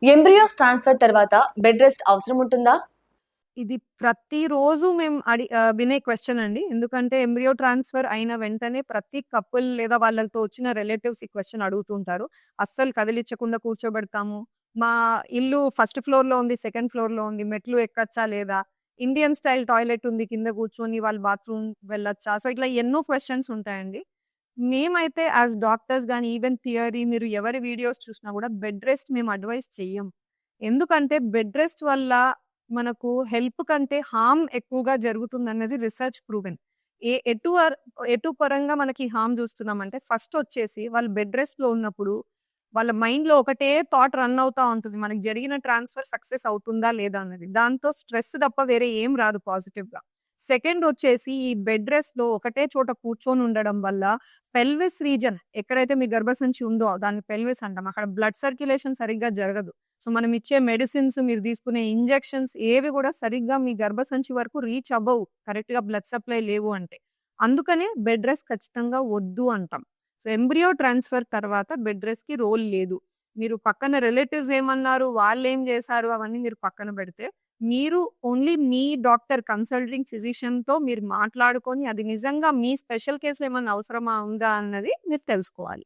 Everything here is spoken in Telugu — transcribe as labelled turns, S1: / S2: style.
S1: ఎంబ్రియోస్ ట్రాన్స్‌ఫర్ తర్వాత బెడ్ రెస్ట్ అవసరం ఉంటుందా?
S2: ఇది ప్రతిరోజు మేము వినే క్వెషన్ అండి. ఎందుకంటే ఎంబ్రియో ట్రాన్స్‌ఫర్ అయిన వెంటనే ప్రతి కపుల్ లేదా వాళ్ళతో వచ్చిన రిలేటివ్స్ ఈ క్వెషన్ అడుగుతుంటారు. అస్సలు కదిలిచ్చకుండా కూర్చోబెడతాము. మా ఇల్లు ఫస్ట్ ఫ్లోర్‌లో ఉంది, సెకండ్ ఫ్లోర్‌లో ఉంది. మెట్లు ఎక్కచ్చా లేదా? ఇండియన్ స్టైల్ టాయిలెట్ ఉంది. కింద కూర్చొని వాళ్ళు బాత్రూమ్ వెళ్ళొచ్చా? సో, ఇట్లా ఎన్నో క్వెషన్స్ ఉంటాయండి. మేమైతే యాస్ డాక్టర్స్ గాని, ఈవెన్ థియరీ మీరు ఎవరి వీడియోస్ చూసినా గూడా బెడ్ రెస్ట్ మేము అడ్వైస్ చెయ్యం. ఎందుకంటే బెడ్ రెస్ట్ వల్ల మనకు హెల్ప్ కంటే హార్మ్ ఎక్కువగా జరుగుతుందన్నది రిసర్చ్ ప్రూవెన్. ఏ ఎటు అర్ ఎటు పరంగా మనకి హార్మ్ జూస్తున్నామంటే ఫస్ట్ వచ్చేసి వాళ్ళు బెడ్ రెస్ట్‌లో ఉన్నప్పుడు వాళ్ళ మైండ్‌లో ఒకటే థాట్ రన్ అవుతా ఉంటుంది. మనకు జరిగిన ట్రాన్స్‌ఫర్ సక్సెస్ అవుతుందా లేదా అన్నది. దాంతో స్ట్రెస్ తప్ప వేరే ఏం రాదు పాజిటివ్‌గా. సెకండ్ వచ్చేసి ఈ బెడ్ రెస్ట్‌లో ఒకటే చోట కూర్చొని ఉండడం వల్ల పెల్విస్ రీజన్ ఎక్కడైతే మీ గర్భసంచి ఉందో దాన్ని పెల్విస్ అంటాం. అక్కడ బ్లడ్ సర్క్యులేషన్ సరిగ్గా జరగదు. సో, మనం ఇచ్చే మెడిసిన్స్, మీరు తీసుకునే ఇంజెక్షన్స్ ఏవి గూడా సరిగ్గా మీ గర్భసంచి వరకు రీచ్ అవ్వవు. కరెక్ట్‌గా బ్లడ్ సప్లై లేవు అంటే. అందుకనే బెడ్ రెస్ట్ ఖచ్చితంగా వద్దు అంటాం. సో, ఎంబ్రియో ట్రాన్స్‌ఫర్ తర్వాత బెడ్ రెస్ట్‌కి రోల్ లేదు. మీరు పక్కన రిలేటివ్స్ ఏమన్నారు, వాళ్ళేం జేశారు అవన్నీ మీరు పక్కన పెడితే, మీరు ఓన్లీ మీ డాక్టర్ కన్సల్టింగ్ ఫిజిషియన్‌తో మీరు మాట్లాడుకొని అది నిజంగా మీ స్పెషల్ కేస్‌లో ఏమన్నా అవసరమా ఉందా అన్నది మీరు తెలుసుకోవాలి.